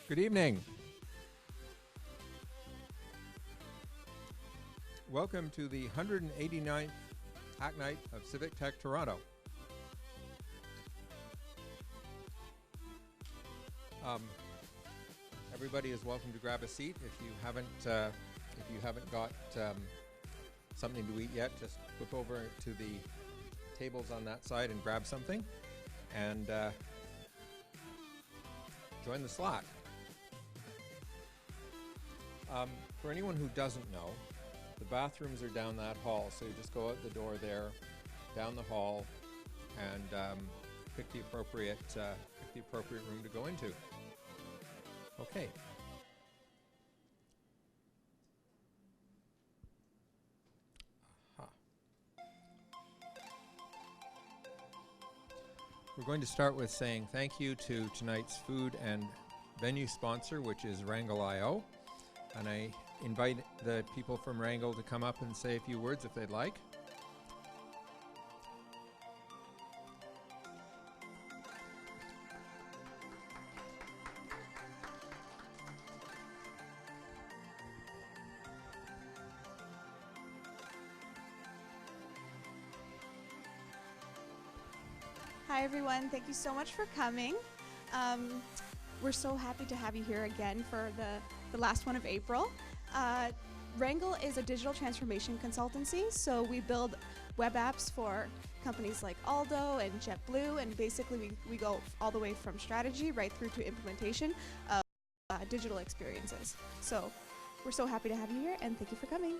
Good evening. Welcome to the 189th Hacknight of Civic Tech Toronto. Everybody is welcome to grab a seat. If you haven't got something to eat yet, just flip over to the tables on that side and grab something, and join the Slack. For anyone who doesn't know, the bathrooms are down that hall, so you just go out the door there, down the hall, and pick the appropriate room to go into. Okay. We're going to start with saying thank you to tonight's food and venue sponsor, which is Wrangle.io. And I invite the people from Wrangle to come up and say a few words if they'd like. Hi everyone, thank you so much for coming. We're so happy to have you here again for the last one of April. Wrangle is a digital transformation consultancy, so we build web apps for companies like Aldo and JetBlue, and basically we go all the way from strategy right through to implementation of digital experiences. So we're so happy to have you here, and thank you for coming.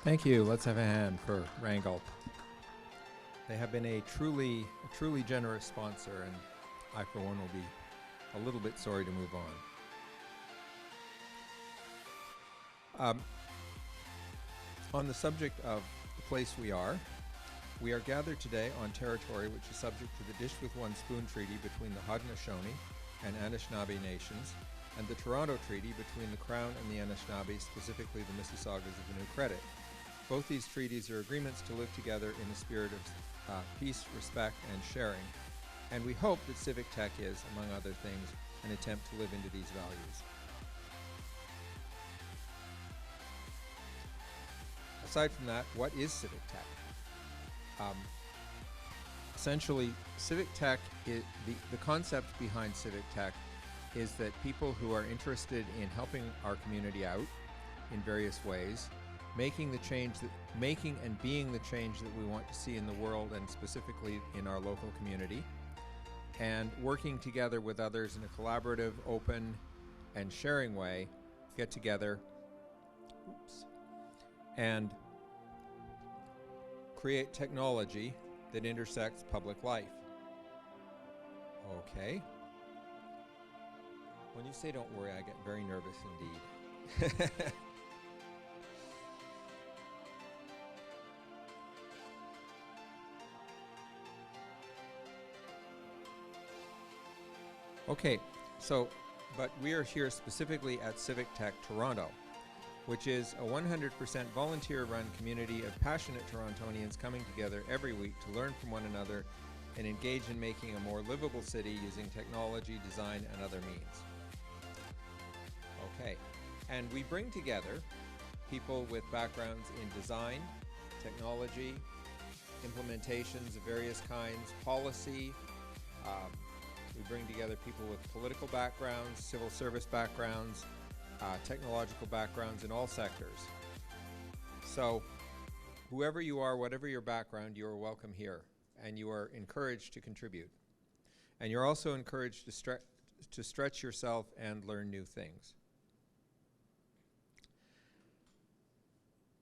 Thank you. Let's have a hand for Wrangle. They have been a truly generous sponsor, and I, for one, will be a little bit sorry to move on. On the subject of the place we are gathered today on territory which is subject to the Dish with One Spoon Treaty between the Haudenosaunee and Anishinaabe nations, and the Toronto Treaty between the Crown and the Anishinaabe, specifically the Mississaugas of the New Credit. Both these treaties are agreements to live together in a spirit of peace, respect, and sharing. And we hope that Civic Tech is, among other things, an attempt to live into these values. Aside from that, what is Civic Tech? Essentially, Civic Tech, the concept behind Civic Tech is that people who are interested in helping our community out in various ways, making and being the change that we want to see in the world and specifically in our local community, and working together with others in a collaborative, open, and sharing way, get together and create technology that intersects public life. Okay. When you say don't worry, I get very nervous indeed. Okay, but we are here specifically at Civic Tech Toronto, which is a 100% volunteer-run community of passionate Torontonians coming together every week to learn from one another and engage in making a more livable city using technology, design, and other means. Okay, and we bring together people with backgrounds in design, technology, implementations of various kinds, policy. We bring together people with political backgrounds, civil service backgrounds, technological backgrounds in all sectors. So whoever you are, whatever your background, you are welcome here, and you are encouraged to contribute. And you're also encouraged to stretch yourself and learn new things.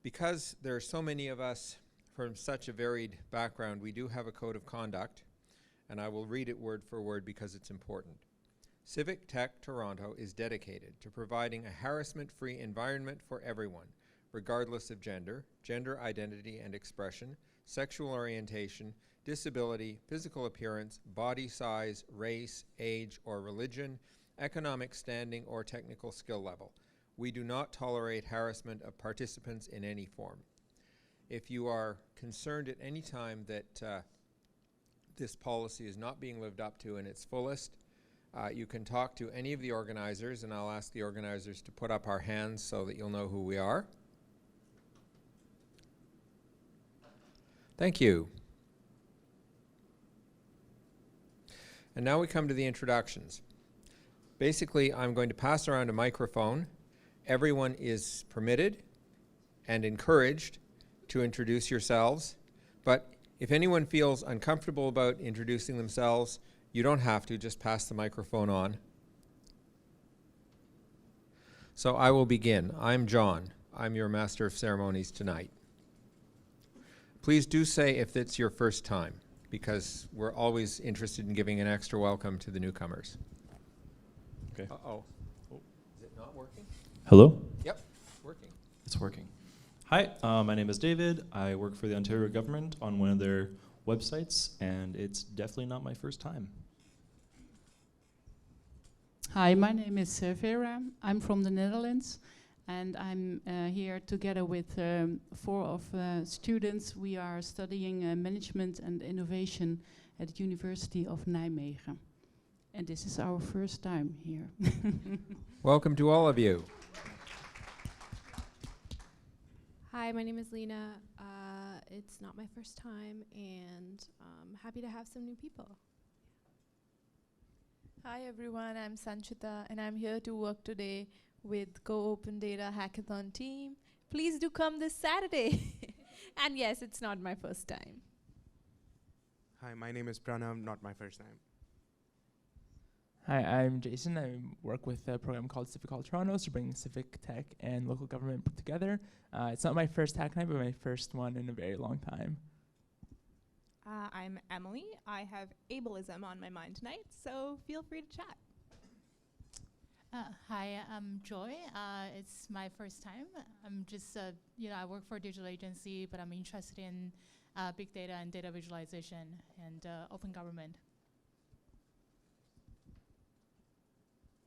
Because there are so many of us from such a varied background, we do have a code of conduct, and I will read it word for word because it's important. Civic Tech Toronto is dedicated to providing a harassment-free environment for everyone, regardless of gender, gender identity and expression, sexual orientation, disability, physical appearance, body size, race, age, or religion, economic standing, or technical skill level. We do not tolerate harassment of participants in any form. If you are concerned at any time that this policy is not being lived up to in its fullest, You can talk to any of the organizers, and I'll ask the organizers to put up our hands so that you'll know who we are. Thank you. And now we come to the introductions. Basically, I'm going to pass around a microphone. Everyone is permitted and encouraged to introduce yourselves, but if anyone feels uncomfortable about introducing themselves, you don't have to, just pass the microphone on. So I will begin. I'm John. I'm your Master of Ceremonies tonight. Please do say if it's your first time, because we're always interested in giving an extra welcome to the newcomers. Okay. Uh-oh. Oh. Is it not working? Hello? Yep, working. It's working. Hi, my name is David. I work for the Ontario government on one of their websites, and it's definitely not my first time. Hi, my name is Vera. I'm from the Netherlands, and I'm here together with 4 of students. We are studying management and innovation at the University of Nijmegen. And this is our first time here. Welcome to all of you. Hi, my name is Lena. It's not my first time, and I'm happy to have some new people. Hi everyone, I'm Sanchita and I'm here to work today with Go Open Data Hackathon team. Please do come this Saturday. And yes, it's not my first time. Hi, my name is Pranav, not my first time. Hi, I'm Jason. I work with a program called Civic Toronto to bring civic tech and local government together. It's not my first Hacknight, but my first one in a very long time. I'm Emily. I have ableism on my mind tonight, so feel free to chat. Hi, I'm Joy. It's my first time. I'm just, I work for a digital agency, but I'm interested in big data and data visualization and open government.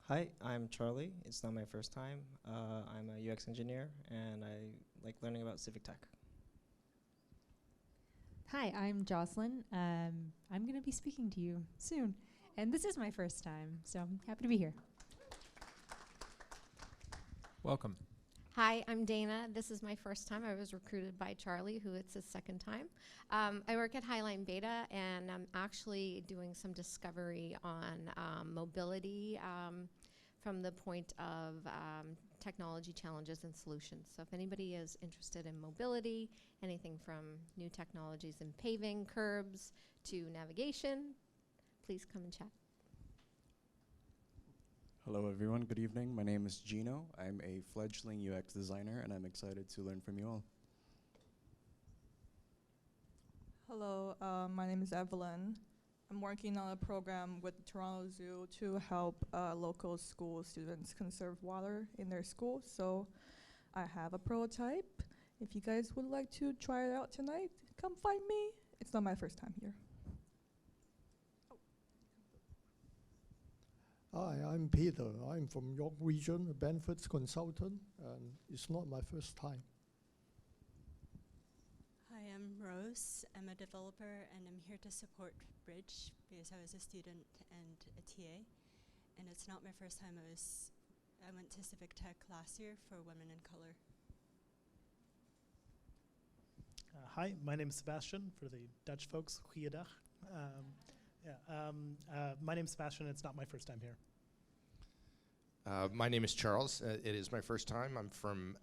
Hi, I'm Charlie. It's not my first time. I'm a UX engineer, and I like learning about civic tech. Hi, I'm Jocelyn. I'm going to be speaking to you soon, and this is my first time, so I'm happy to be here. Welcome. Hi, I'm Dana. This is my first time. I was recruited by Charlie, who it's his second time. I work at Highline Beta, and I'm actually doing some discovery on mobility from the point of technology challenges and solutions. So if anybody is interested in mobility, anything from new technologies in paving, curbs, to navigation, please come and chat. Hello everyone, good evening. My name is Gino. I'm a fledgling UX designer and I'm excited to learn from you all. Hello, my name is Evelyn. I'm working on a program with the Toronto Zoo to help local school students conserve water in their school. So I have a prototype. If you guys would like to try it out tonight, come find me. It's not my first time here. Hi, I'm Peter. I'm from York Region, a benefits consultant, and it's not my first time. Hi, I'm Rose. I'm a developer and I'm here to support Bridge because I was a student and a TA. And it's not my first time. I went to Civic Tech last year for Women in Color. Hi, my name is Sebastian, for the Dutch folks, goeiedag. My name is Sebastian, it's not my first time here. My name is Charles. It is my first time. I'm from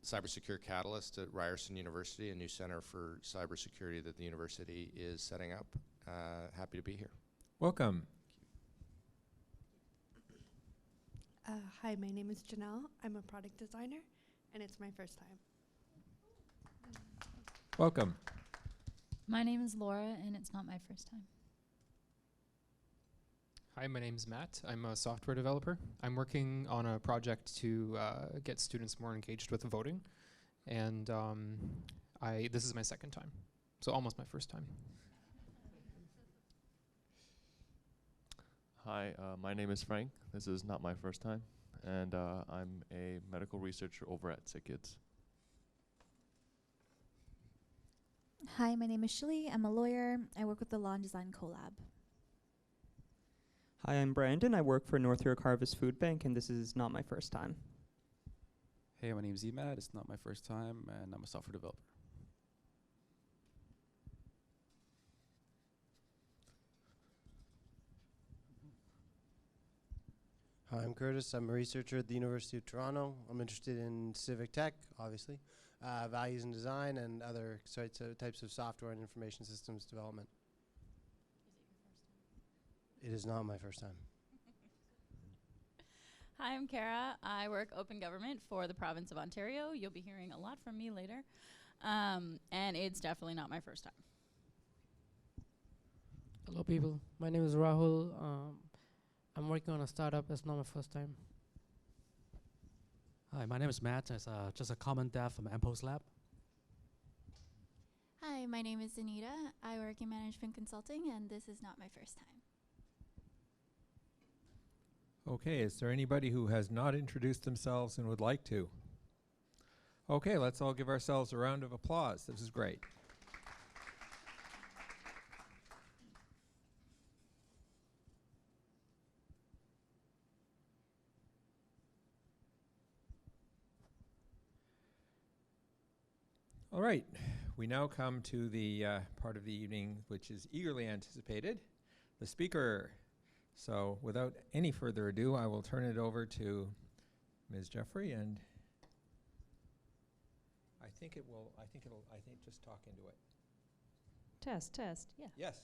Cybersecure Catalyst at Ryerson University, a new center for cybersecurity that the university is setting up. Happy to be here. Welcome. Hi, my name is Janelle. I'm a product designer, and it's my first time. Welcome. My name is Laura, and it's not my first time. Hi, my name is Matt. I'm a software developer. I'm working on a project to get students more engaged with voting, and this is my second time, so almost my first time. Hi, my name is Frank. This is not my first time, and I'm a medical researcher over at Sick Kids. Hi, my name is Shilly. I'm a lawyer. I work with the Law and Design Collab. Hi, I'm Brandon. I work for North York Harvest Food Bank, and this is not my first time. Hey, my name's Emad. It's not my first time, and I'm a software developer. Hi, I'm Curtis. I'm a researcher at the University of Toronto. I'm interested in civic tech, obviously, values and design, and other types of software and information systems development. It is not my first time. Hi, I'm Kara. I work open government for the province of Ontario. You'll be hearing a lot from me later. And it's definitely not my first time. Hello, people. My name is Rahul. I'm working on a startup. It's not my first time. Hi, my name is Matt. I'm just a common dev from Ampost Lab. Hi, my name is Anita. I work in management consulting, and this is not my first time. Okay, is there anybody who has not introduced themselves and would like to? Okay, let's all give ourselves a round of applause. This is great. All right, we now come to the part of the evening which is eagerly anticipated, the speaker. So without any further ado, I will turn it over to Ms. Jeffrey, and I think just talk into it. Test, yeah. Yes.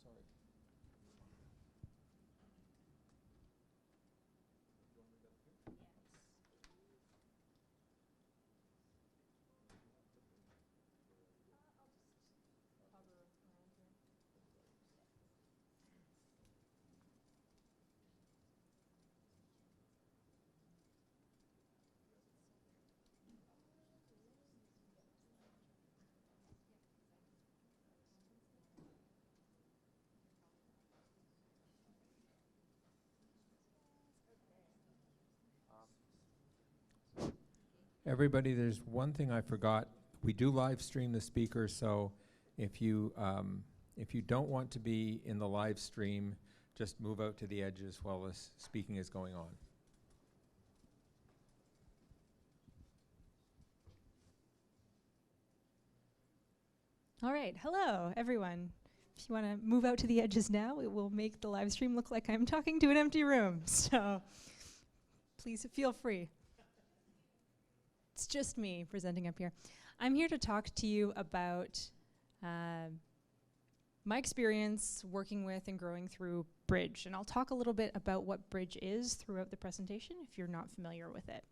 Sorry. Everybody, there's one thing I forgot. We do live stream the speaker, so if you don't want to be in the live stream, just move out to the edges while this speaking is going on. All right, hello, everyone. If you want to move out to the edges now, it will make the live stream look like I'm talking to an empty room. So please feel free. It's just me presenting up here. I'm here to talk to you about my experience working with and growing through Bridge. And I'll talk a little bit about what Bridge is throughout the presentation if you're not familiar with it.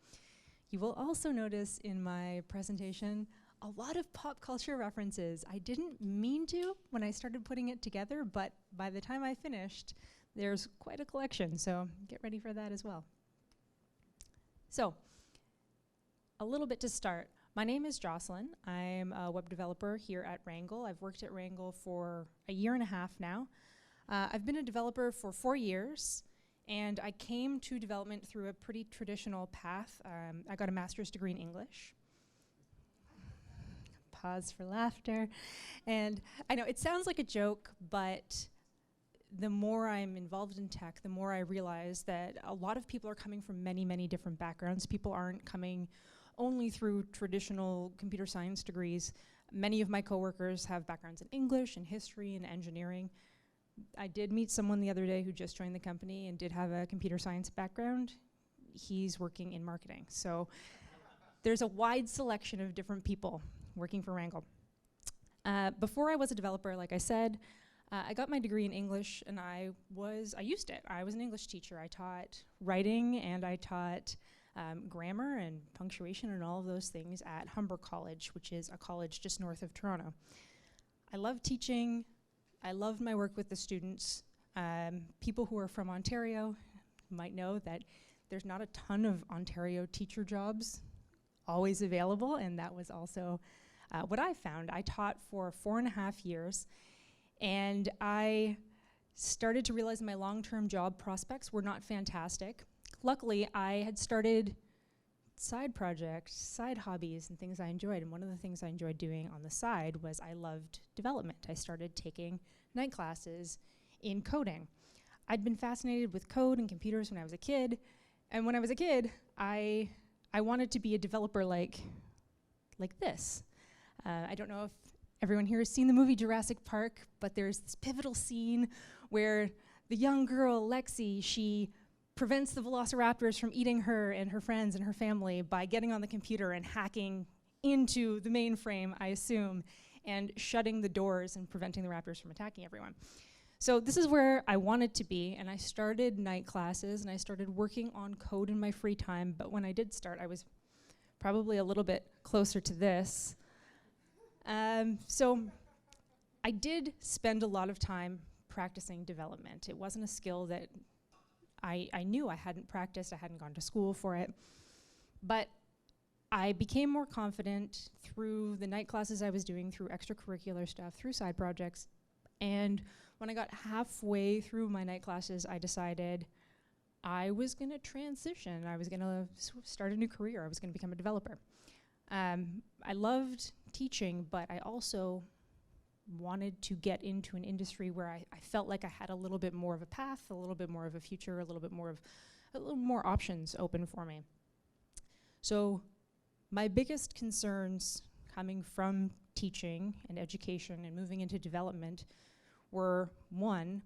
You will also notice in my presentation a lot of pop culture references. I didn't mean to when I started putting it together, but by the time I finished, there's quite a collection, so get ready for that as well. So, a little bit to start. My name is Jocelyn. I'm a web developer here at Wrangle. I've worked at Wrangle for a year and a half now. I've been a developer for 4 years, and I came to development through a pretty traditional path. I got a master's degree in English. Pause for laughter. And I know it sounds like a joke, but the more I'm involved in tech, the more I realize that a lot of people are coming from many, many different backgrounds. People aren't coming only through traditional computer science degrees. Many of my coworkers have backgrounds in English and history and engineering. I did meet someone the other day who just joined the company and did have a computer science background. He's working in marketing. So there's a wide selection of different people working for Wrangle. Before I was a developer, like I said, I got my degree in English, and I used it. I was an English teacher. I taught writing, and I taught grammar and punctuation and all of those things at Humber College, which is a college just north of Toronto. I love teaching. I loved my work with the students. People who are from Ontario might know that there's not a ton of Ontario teacher jobs always available, and that was also what I found. I taught for 4.5 years, and I started to realize my long-term job prospects were not fantastic. Luckily, I had started side projects, side hobbies, and things I enjoyed. And one of the things I enjoyed doing on the side was I loved development. I started taking night classes in coding. I'd been fascinated with code and computers when I was a kid, and when I was a kid, I wanted to be a developer like this. I don't know if everyone here has seen the movie Jurassic Park, but there's this pivotal scene where the young girl, Lexi, she prevents the velociraptors from eating her and her friends and her family by getting on the computer and hacking into the mainframe, I assume, and shutting the doors and preventing the raptors from attacking everyone. So this is where I wanted to be, and I started night classes, and I started working on code in my free time, but when I did start, I was probably a little bit closer to this. So I did spend a lot of time practicing development. It wasn't a skill that I knew I hadn't practiced, I hadn't gone to school for it, but I became more confident through the night classes I was doing, through extracurricular stuff, through side projects, and when I got halfway through my night classes, I decided I was going to transition. I was going to start a new career. I was going to become a developer. I loved teaching, but I also wanted to get into an industry where I felt like I had a little bit more of a path, a little bit more of a future, a little more options open for me. So my biggest concerns coming from teaching and education and moving into development were, one,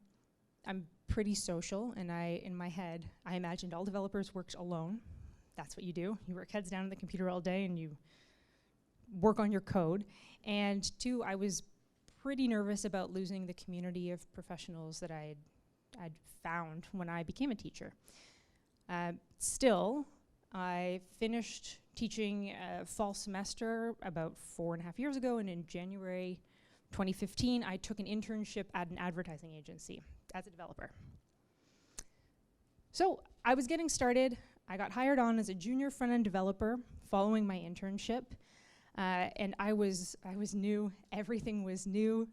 I'm pretty social, and in my head, I imagined all developers worked alone. That's what you do. You work heads down on the computer all day and you work on your code. And two, I was pretty nervous about losing the community of professionals that I'd found when I became a teacher. Still, I finished teaching a fall semester about 4.5 years ago, and in January 2015, I took an internship at an advertising agency as a developer. So I was getting started. I got hired on as a junior front-end developer following my internship, and I was new. Everything was new.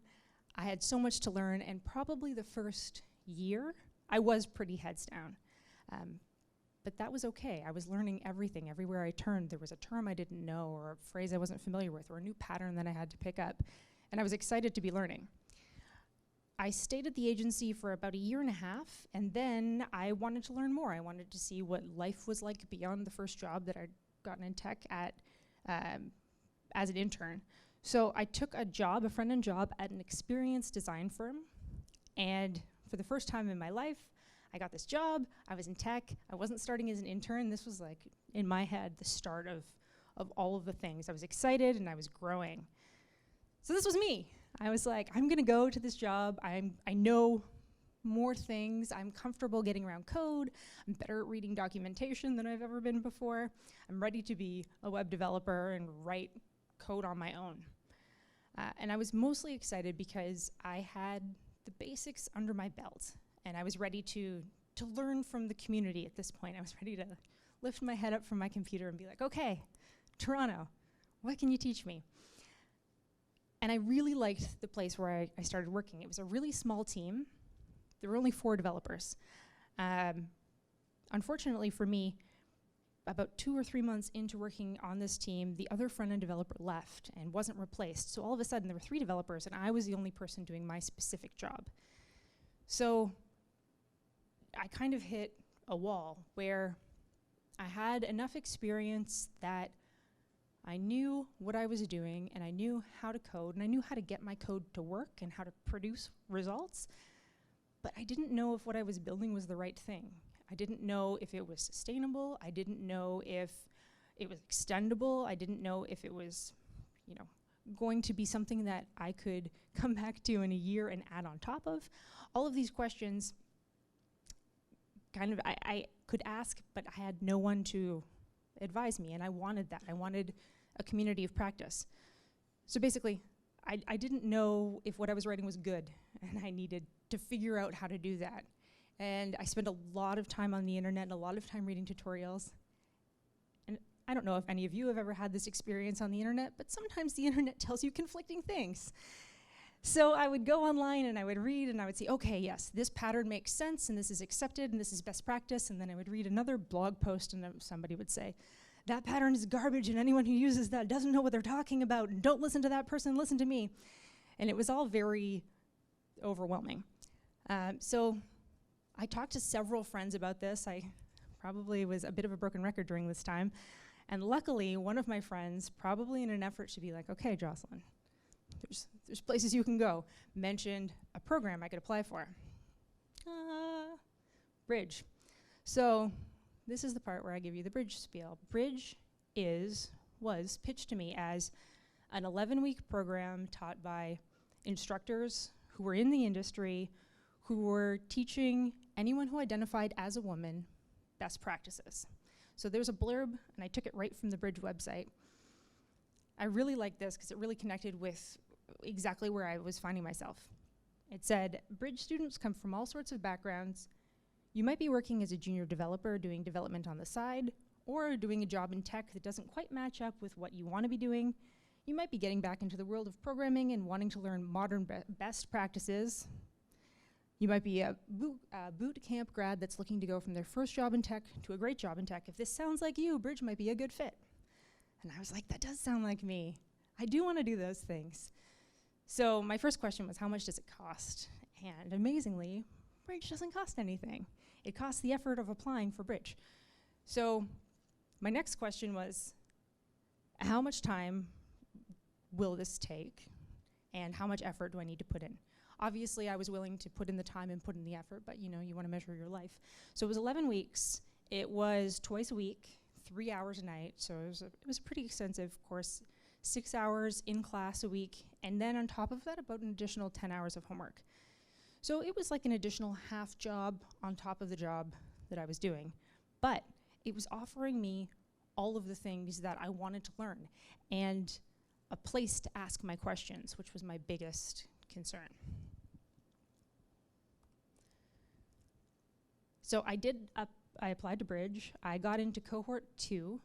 I had so much to learn, and probably the first year, I was pretty heads down. But that was okay. I was learning everything. Everywhere I turned, there was a term I didn't know, or a phrase I wasn't familiar with, or a new pattern that I had to pick up. And I was excited to be learning. I stayed at the agency for about 1.5 years, and then I wanted to learn more. I wanted to see what life was like beyond the first job that I'd gotten in tech at as an intern. So I took a job, a front-end job, at an experienced design firm. And for the first time in my life, I got this job. I was in tech. I wasn't starting as an intern. This was like, in my head, the start of all of the things. I was excited and I was growing. So this was me. I was like, I'm gonna go to this job. I know more things. I'm comfortable getting around code. I'm better at reading documentation than I've ever been before. I'm ready to be a web developer and write code on my own. And I was mostly excited because I had the basics under my belt, and I was ready to learn from the community at this point. I was ready to lift my head up from my computer and be like, okay, Toronto, what can you teach me? And I really liked the place where I started working. It was a really small team. There were only 4 developers. Unfortunately for me, about 2 or 3 months into working on this team, the other front-end developer left and wasn't replaced. So all of a sudden, there were 3 developers, and I was the only person doing my specific job. So I kind of hit a wall where I had enough experience that I knew what I was doing, and I knew how to code, and I knew how to get my code to work and how to produce results, but I didn't know if what I was building was the right thing. I didn't know if it was sustainable. I didn't know if it was extendable. I didn't know if it was, going to be something that I could come back to in a year and add on top of. All of these questions I could ask, but I had no one to advise me, and I wanted that. I wanted a community of practice. So basically, I didn't know if what I was writing was good, and I needed to figure out how to do that. And I spent a lot of time on the internet and a lot of time reading tutorials. And I don't know if any of you have ever had this experience on the internet, but sometimes the internet tells you conflicting things. So I would go online and I would read and I would see, okay, yes, this pattern makes sense and this is accepted and this is best practice. And then I would read another blog post and somebody would say, that pattern is garbage and anyone who uses that doesn't know what they're talking about, and don't listen to that person, listen to me. And it was all very overwhelming. So I talked to several friends about this. I probably was a bit of a broken record during this time. And luckily, one of my friends, probably in an effort to be like, okay, Jocelyn, there's places you can go, mentioned a program I could apply for. Bridge. So this is the part where I give you the Bridge spiel. Bridge was pitched to me as an 11-week program taught by instructors who were in the industry, who were teaching anyone who identified as a woman best practices. So there's a blurb, and I took it right from the Bridge website. I really liked this because it really connected with exactly where I was finding myself. It said, Bridge students come from all sorts of backgrounds. You might be working as a junior developer doing development on the side, or doing a job in tech that doesn't quite match up with what you want to be doing. You might be getting back into the world of programming and wanting to learn modern best practices. You might be a boot camp grad that's looking to go from their first job in tech to a great job in tech. If this sounds like you, Bridge might be a good fit. And I was like, that does sound like me. I do want to do those things. So my first question was, how much does it cost? And amazingly, Bridge doesn't cost anything. It costs the effort of applying for Bridge. So my next question was, how much time will this take? And how much effort do I need to put in? Obviously, I was willing to put in the time and put in the effort, but you want to measure your life. So it was 11 weeks. It was twice a week, 3 hours a night. So it was a pretty extensive course, 6 hours in class a week. And then on top of that, about an additional 10 hours of homework. So it was like an additional half job on top of the job that I was doing. But it was offering me all of the things that I wanted to learn and a place to ask my questions, which was my biggest concern. So I applied to Bridge. I got into cohort 2.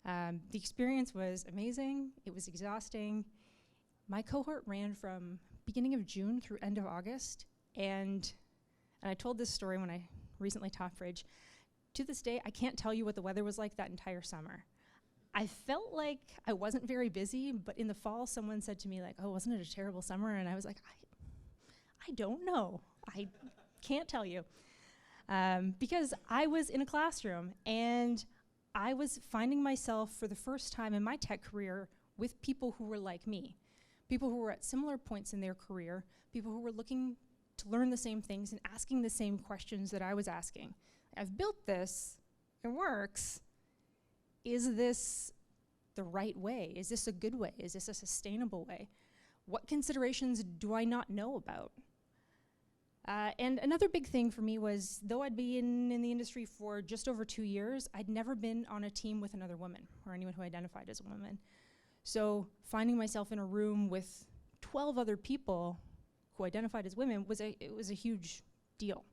The experience was amazing. It was exhausting. My cohort ran from beginning of June through end of August. And I told this story when I recently taught Bridge. To this day, I can't tell you what the weather was like that entire summer. I felt like I wasn't very busy, but in the fall, someone said to me like, oh, wasn't it a terrible summer? And I was like, I don't know. I can't tell you. Because I was in a classroom and I was finding myself for the first time in my tech career with people who were like me, people who were at similar points in their career, people who were looking to learn the same things and asking the same questions that I was asking. I've built this, it works. Is this the right way? Is this a good way? Is this a sustainable way? What considerations do I not know about? And another big thing for me was, though I'd been in the industry for just over 2 years, I'd never been on a team with another woman or anyone who identified as a woman. So finding myself in a room with 12 other people who identified as women was a huge deal.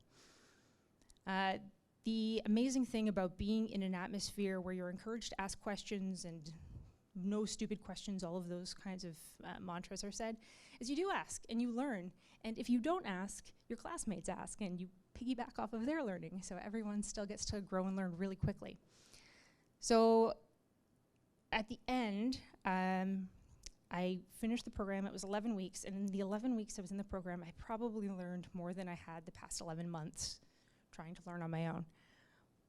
The amazing thing about being in an atmosphere where you're encouraged to ask questions and no stupid questions, all of those kinds of mantras are said, is you do ask and you learn. And if you don't ask, your classmates ask and you piggyback off of their learning. So everyone still gets to grow and learn really quickly. So at the end, I finished the program. It was 11 weeks. And in the 11 weeks I was in the program, I probably learned more than I had the past 11 months trying to learn on my own.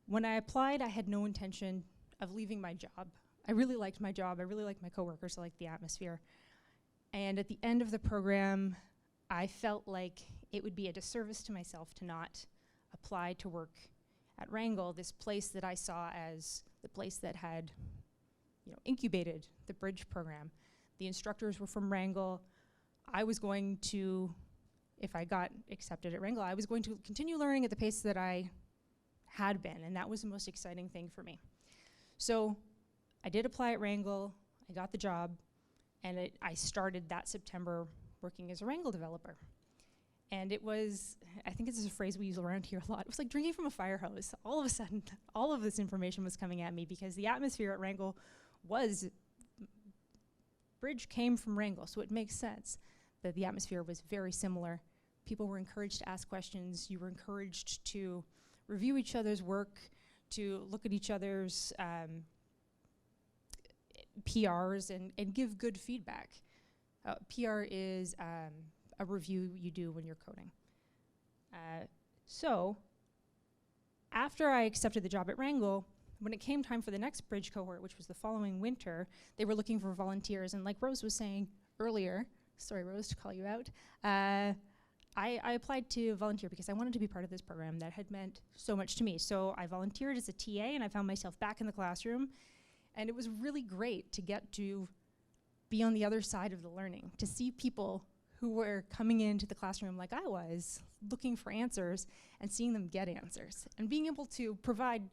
When I applied, I had no intention of leaving my job. I really liked my job. I really liked my coworkers. I liked the atmosphere. And at the end of the program, I felt like it would be a disservice to myself to not apply to work at Wrangell, this place that I saw as the place that had incubated the Bridge program. The instructors were from Wrangell. I was going to, if I got accepted at Wrangell, I was going to continue learning at the pace that I had been, and that was the most exciting thing for me. So I did apply at Wrangell, I got the job, and I started that September working as a Wrangell developer. And it was, I think this is a phrase we use around here a lot, it was like drinking from a fire hose. All of a sudden, all of this information was coming at me because the atmosphere at Wrangell was, Bridge came from Wrangell, so it makes sense that the atmosphere was very similar. People were encouraged to ask questions, you were encouraged to review each other's work, to look at each other's PRs and give good feedback. PR is a review you do when you're coding. So after I accepted the job at Wrangell, when it came time for the next bridge cohort, which was the following winter, they were looking for volunteers. And like Rose was saying earlier, sorry Rose to call you out, I applied to volunteer because I wanted to be part of this program that had meant so much to me. So I volunteered as a TA, and I found myself back in the classroom. And it was really great to get to be on the other side of the learning, to see people who were coming into the classroom like I was, looking for answers and seeing them get answers and being able to provide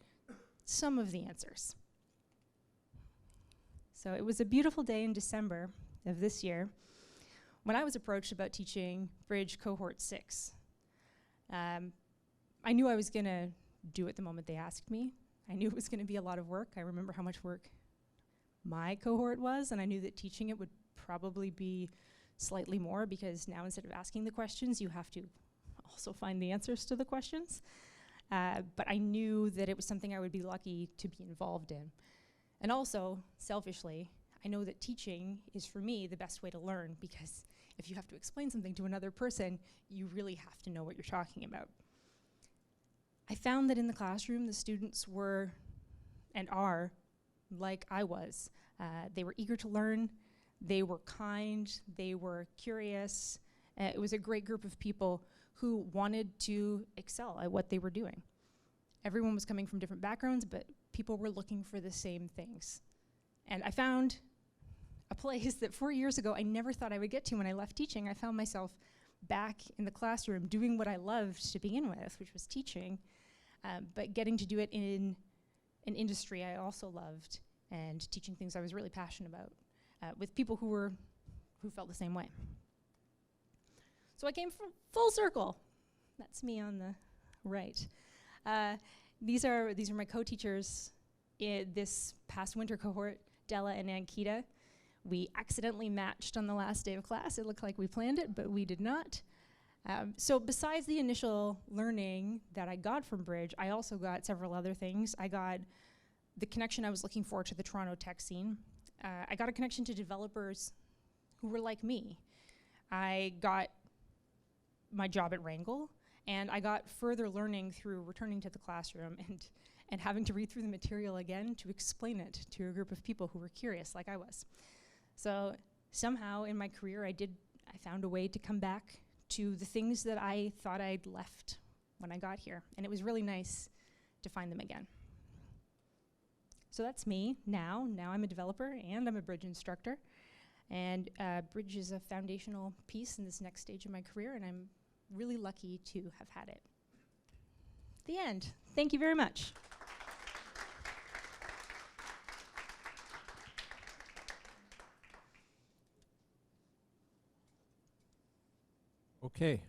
some of the answers. So it was a beautiful day in December of this year when I was approached about teaching Bridge Cohort 6. I knew I was going to do it the moment they asked me. I knew it was going to be a lot of work. I remember how much work my cohort was, and I knew that teaching it would probably be slightly more, because now instead of asking the questions, you have to also find the answers to the questions. But I knew that it was something I would be lucky to be involved in. And also, selfishly, I know that teaching is, for me, the best way to learn, because if you have to explain something to another person, you really have to know what you're talking about. I found that in the classroom, the students were and are like I was. They were eager to learn, they were kind, they were curious. It was a great group of people who wanted to excel at what they were doing. Everyone was coming from different backgrounds, but people were looking for the same things. And I found a place that 4 years ago I never thought I would get to when I left teaching. I found myself back in the classroom doing what I loved to begin with, which was teaching, but getting to do it in an industry I also loved, and teaching things I was really passionate about, with people who felt the same way. So I came from full circle. That's me on the right. These are my co-teachers in this past winter cohort, Della and Ankita. We accidentally matched on the last day of class. It looked like we planned it, but we did not. So besides the initial learning that I got from Bridge, I also got several other things. I got the connection I was looking for to the Toronto tech scene. I got a connection to developers who were like me. I got my job at Wrangell, and I got further learning through returning to the classroom and having to read through the material again to explain it to a group of people who were curious like I was. So somehow in my career I found a way to come back to the things that I thought I'd left when I got here, and it was really nice to find them again. So that's me now. Now I'm a developer and I'm a Bridge instructor, and Bridge is a foundational piece in this next stage of my career, and I'm really lucky to have had it. The end. Thank you very much. Okay.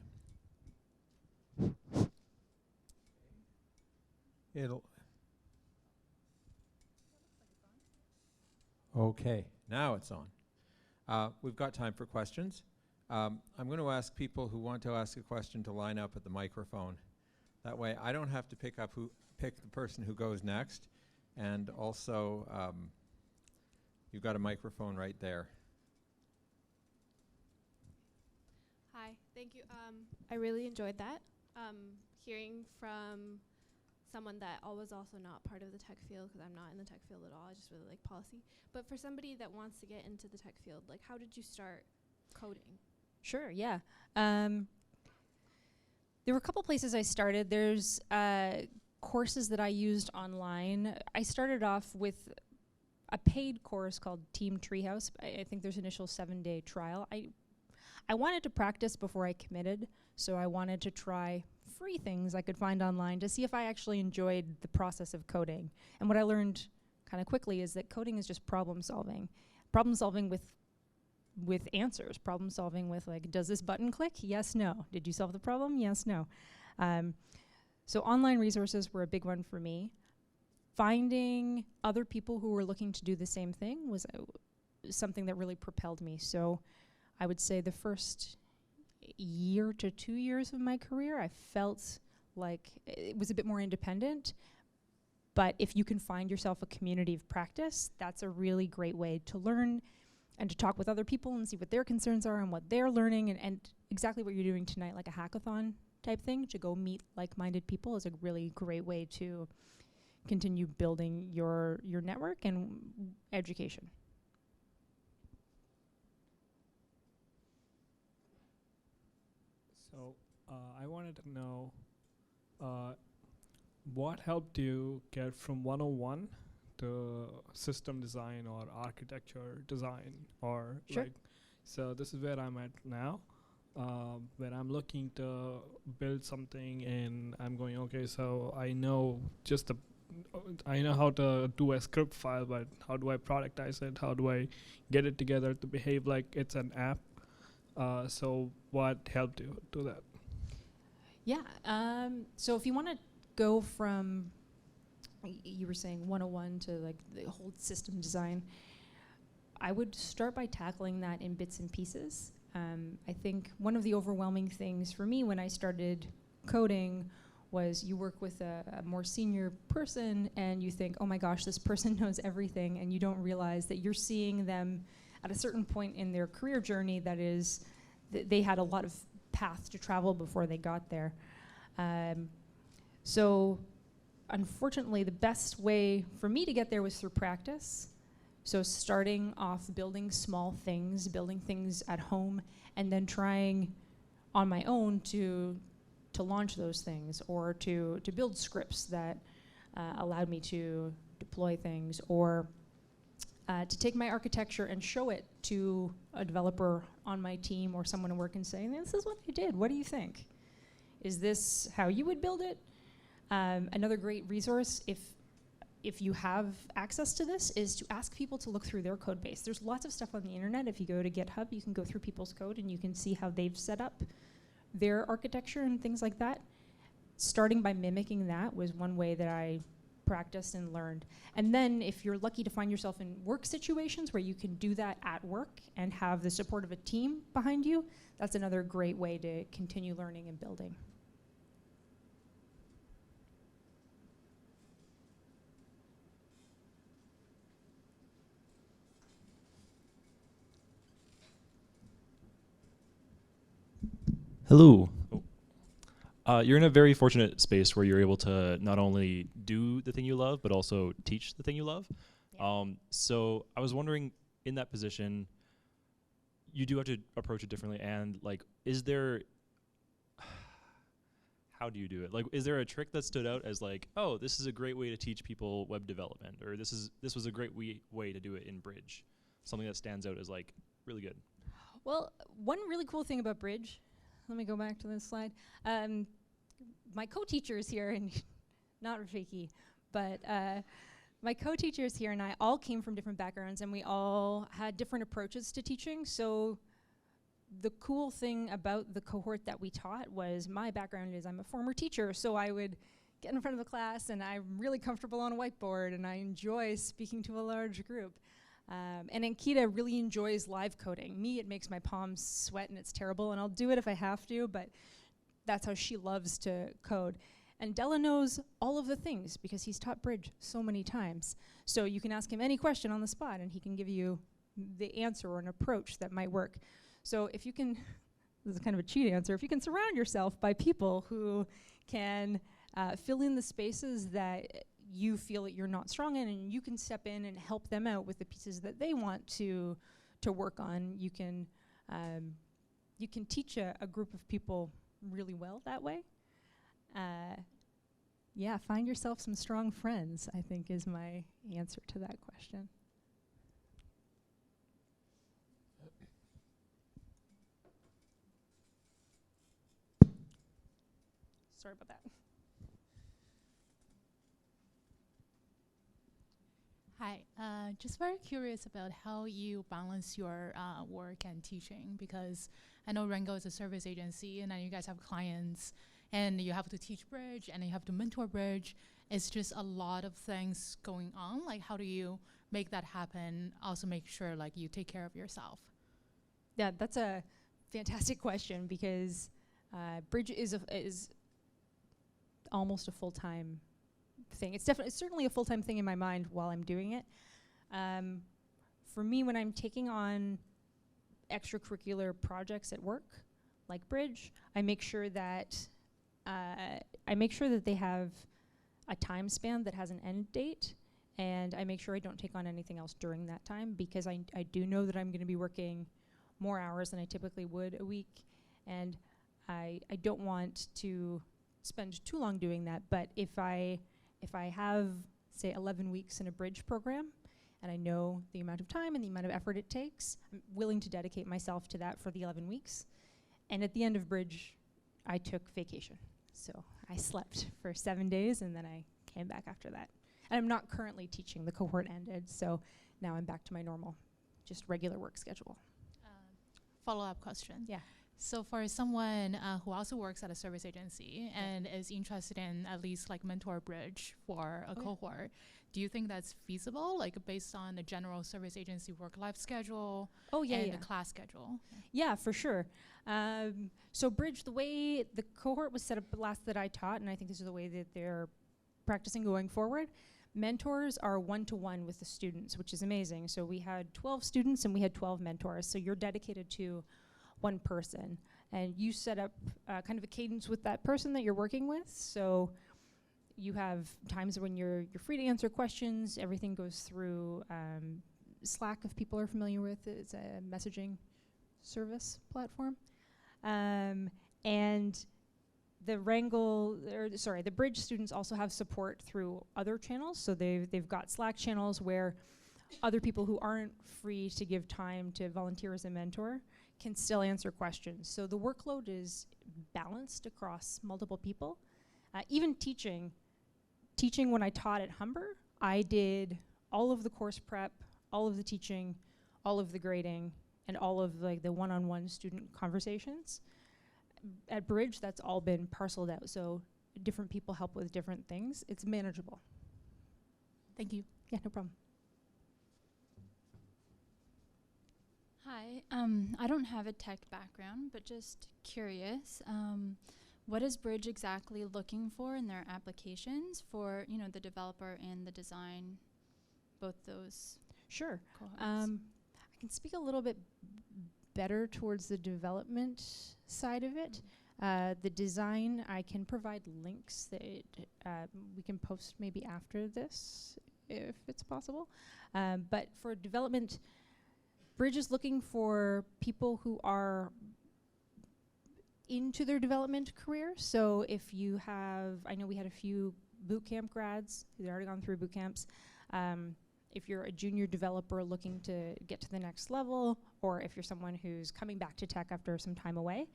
Okay, now it's on. We've got time for questions. I'm going to ask people who want to ask a question to line up at the microphone. That way I don't have to pick the person who goes next. And also, you've got a microphone right there. Hi, thank you. I really enjoyed that. Hearing from someone that was also not part of the tech field, because I'm not in the tech field at all, I just really like policy. But for somebody that wants to get into the tech field, like, how did you start coding? Sure, yeah. There were a couple places I started. There's courses that I used online. I started off with a paid course called Team Treehouse. I think there's an initial 7-day trial. I wanted to practice before I committed, so I wanted to try free things I could find online to see if I actually enjoyed the process of coding. And what I learned kind of quickly is that coding is just problem solving. Problem solving with answers. Problem solving with, like, does this button click? Yes, no. Did you solve the problem? Yes, no. So online resources were a big one for me. Finding other people who were looking to do the same thing was something that really propelled me. So I would say the first year to 2 years of my career, I felt like it was a bit more independent. But if you can find yourself a community of practice, that's a really great way to learn and to talk with other people and see what their concerns are and what they're learning, and exactly what you're doing tonight, like a hackathon type thing, to go meet like-minded people is a really great way to continue building your network and education. So I wanted to know what helped you get from 101 to system design or architecture design, or Sure. like, so this is where I'm at now, where I'm looking to build something and I'm going, okay, so I know I know how to do a script file, but how do I productize it? How do I get it together to behave like it's an app? So what helped you do that? Yeah, so if you want to go from, you were saying 101 to like the whole system design, I would start by tackling that in bits and pieces. I think one of the overwhelming things for me when I started coding was you work with a more senior person and you think, oh my gosh, this person knows everything, and you don't realize that you're seeing them at a certain point in their career journey that is, they had a lot of path to travel before they got there. So unfortunately, the best way for me to get there was through practice. So starting off building small things, building things at home, and then trying on my own to launch those things, or to build scripts that allowed me to deploy things, or to take my architecture and show it to a developer on my team or someone at work and say, this is what I did, what do you think? Is this how you would build it? Another great resource, if you have access to this, is to ask people to look through their code base. There's lots of stuff on the internet. If you go to GitHub, you can go through people's code and you can see how they've set up their architecture and things like that. Starting by mimicking that was one way that I practiced and learned. And then if you're lucky to find yourself in work situations where you can do that at work and have the support of a team behind you, that's another great way to continue learning and building. Hello. You're in a very fortunate space where you're able to not only do the thing you love, but also teach the thing you love. Yeah. So I was wondering, in that position, you do have to approach it differently. And like, how do you do it? Like, is there a trick that stood out as like, oh, this is a great way to teach people web development, or this was a great way to do it in Bridge? Something that stands out as like really good. Well, one really cool thing about Bridge, let me go back to this slide. My co-teachers here, and not Rafiki, but my co-teachers here and I all came from different backgrounds, and we all had different approaches to teaching. So the cool thing about the cohort that we taught was, my background is I'm a former teacher, so I would get in front of the class and I'm really comfortable on a whiteboard and I enjoy speaking to a large group. And Ankita really enjoys live coding. Me, it makes my palms sweat and it's terrible, and I'll do it if I have to, but that's how she loves to code. And Della knows all of the things because he's taught Bridge so many times. So you can ask him any question on the spot and he can give you the answer or an approach that might work. So if you can, this is kind of a cheat answer, if you can surround yourself by people who can fill in the spaces that you feel that you're not strong in, and you can step in and help them out with the pieces that they want to work on, you can teach a group of people really well that way. Yeah, find yourself some strong friends, I think, is my answer to that question. Sorry about that. Hi, just very curious about how you balance your work and teaching, because I know Rango is a service agency and then you guys have clients and you have to teach Bridge and you have to mentor Bridge. It's just a lot of things going on. Like, how do you make that happen? Also make sure like you take care of yourself. Yeah, that's a fantastic question, because Bridge is almost a full-time thing. It's certainly a full-time thing in my mind while I'm doing it. for me, when I'm taking on extracurricular projects at work, like Bridge, I make sure that they have a time span that has an end date, and I make sure I don't take on anything else during that time, because I do know that I'm going to be working more hours than I typically would a week, and I don't want to spend too long doing that. But if I have, say, 11 weeks in a Bridge program, and I know the amount of time and the amount of effort it takes, I'm willing to dedicate myself to that for the 11 weeks. And at the end of Bridge, I took vacation. So I slept for 7 days, and then I came back after that. And I'm not currently teaching. The cohort ended, so now I'm back to my normal, just regular work schedule. Follow-up question. Yeah. So for someone who also works at a service agency and is interested in at least like mentor Bridge for a cohort, do you think that's feasible, like based on the general service agency work-life schedule and the class schedule? Yeah, for sure. So Bridge, the way the cohort was set up last that I taught, and I think this is the way that they're practicing going forward, mentors are one-to-one with the students, which is amazing. So we had 12 students and we had 12 mentors. So you're dedicated to one person, and you set up kind of a cadence with that person that you're working with. So you have times when you're free to answer questions. Everything goes through Slack, if people are familiar with it. It's a messaging service platform. And the the Bridge students also have support through other channels. So they've got Slack channels where other people who aren't free to give time to volunteer as a mentor can still answer questions. So the workload is balanced across multiple people. Even teaching when I taught at Humber, I did all of the course prep, all of the teaching, all of the grading, and all of like the one-on-one student conversations. At Bridge, that's all been parceled out, so different people help with different things. It's manageable. Thank you. Yeah, no problem. Hi, I don't have a tech background, but just curious, what is Bridge exactly looking for in their applications for, the developer and the design, both those? Sure. cohorts? I can speak a little bit better towards the development side of it. The design, I can provide links that we can post maybe after this, if it's possible. But for development, Bridge is looking for people who are into their development career. So if you have, I know we had a few boot camp grads, they've already gone through boot camps. If you're a junior developer looking to get to the next level, or if you're someone who's coming back to tech after some time away.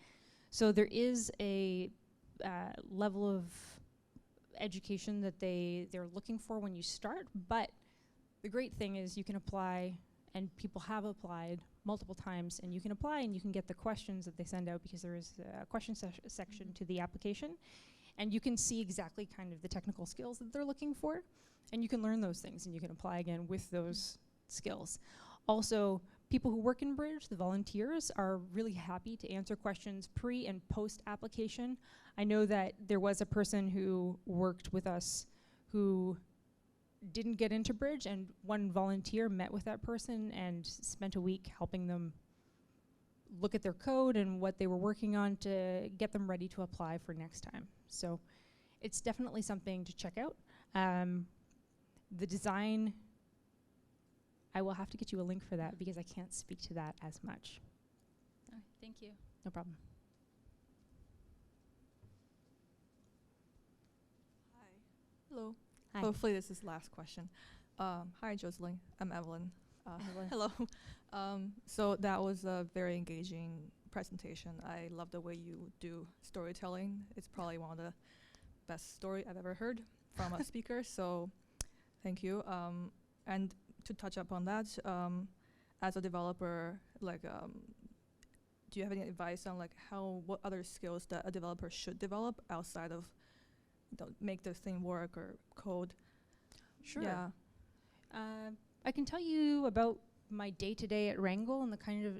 So there is a level of education that they're looking for when you start, but the great thing is you can apply, and people have applied multiple times, and you can apply and you can get the questions that they send out, because there is a question section to the application, and you can see exactly kind of the technical skills that they're looking for, and you can learn those things and you can apply again with those skills. Also, people who work in Bridge, the volunteers, are really happy to answer questions pre and post application. I know that there was a person who worked with us who didn't get into Bridge, and one volunteer met with that person and spent a week helping them look at their code and what they were working on to get them ready to apply for next time. So it's definitely something to check out. The design, I will have to get you a link for that because I can't speak to that as much. Thank you. No problem. Hello. Hi. Hopefully this is the last question. Hi, Jocelyn. I'm Evelyn. Evelyn. Hello. So that was a very engaging presentation. I love the way you do storytelling. It's probably one of the best story I've ever heard from a speaker. So thank you. And to touch up on that, as a developer, like, do you have any advice on like what other skills that a developer should develop outside of make the thing work or code? Sure. Yeah. I can tell you about my day-to-day at Wrangle and the kind of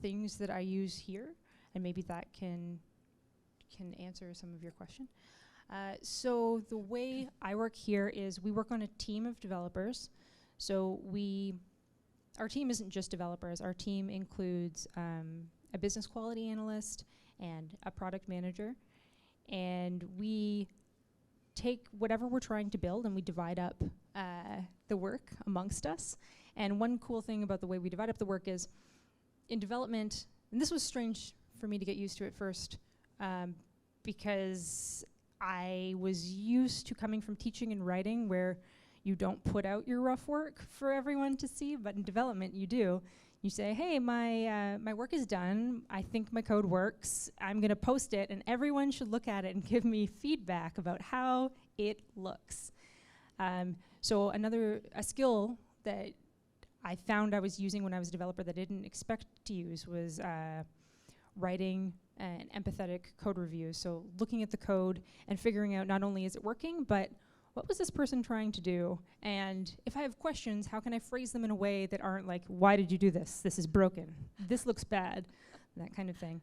things that I use here, and maybe that can answer some of your question. So the way I work here is we work on a team of developers. So we our team isn't just developers. Our team includes a business quality analyst and a product manager. And we take whatever we're trying to build and we divide up the work amongst us. And one cool thing about the way we divide up the work is in development, and this was strange for me to get used to at first, because I was used to coming from teaching and writing where you don't put out your rough work for everyone to see, but in development you do. You say, hey, my work is done. I think my code works. I'm going to post it, and everyone should look at it and give me feedback about how it looks. So a skill that I found I was using when I was a developer that I didn't expect to use was writing an empathetic code review. So looking at the code and figuring out not only is it working, but what was this person trying to do? And if I have questions, how can I phrase them in a way that aren't like, why did you do this? This is broken. This looks bad. That kind of thing.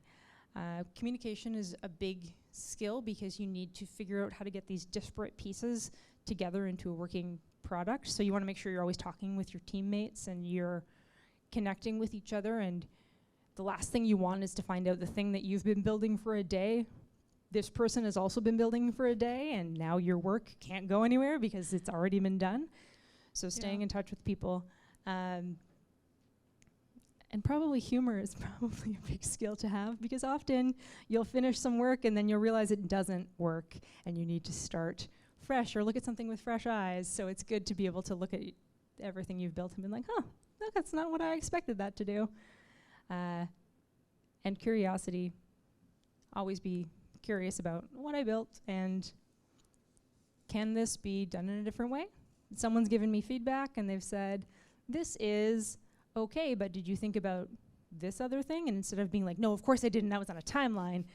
Communication is a big skill because you need to figure out how to get these disparate pieces together into a working product. So you want to make sure you're always talking with your teammates and you're connecting with each other. And the last thing you want is to find out the thing that you've been building for a day, this person has also been building for a day, and now your work can't go anywhere because it's already been done. So staying in touch with people. And probably humor is probably a big skill to have, because often you'll finish some work and then you'll realize it doesn't work and you need to start fresh or look at something with fresh eyes. So it's good to be able to look at everything you've built and be like, huh, that's not what I expected that to do. And curiosity. Always be curious about what I built and can this be done in a different way? Someone's given me feedback and they've said, this is okay, but did you think about this other thing? And instead of being like, no, of course I didn't, that was on a timeline,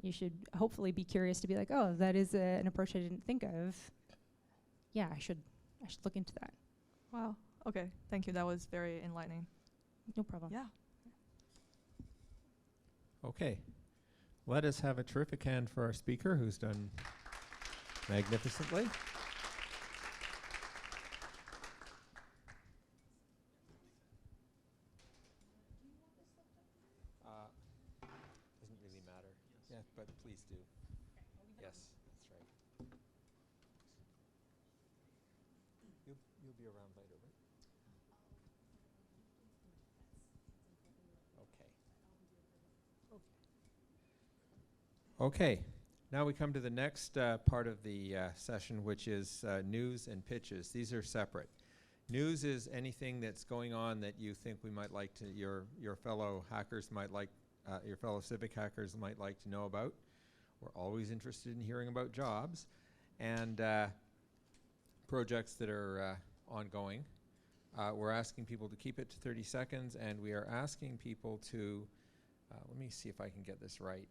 you should hopefully be curious to be like, oh, that is an approach I didn't think of. Yeah, I should look into that. Wow. Okay. Thank you. That was very enlightening. No problem. Yeah. Okay. Let us have a terrific hand for our speaker who's done magnificently. Doesn't really matter. Yeah, but please do. Yes, that's right. You'll be around later, right? Okay. Okay. Now we come to the next part of the session, which is news and pitches. These are separate. News is anything that's going on that you think we might like to, your fellow hackers might like, your fellow Civic hackers might like to know about. We're always interested in hearing about jobs and projects that are ongoing. We're asking people to keep it to 30 seconds, and we are asking people to, let me see if I can get this right.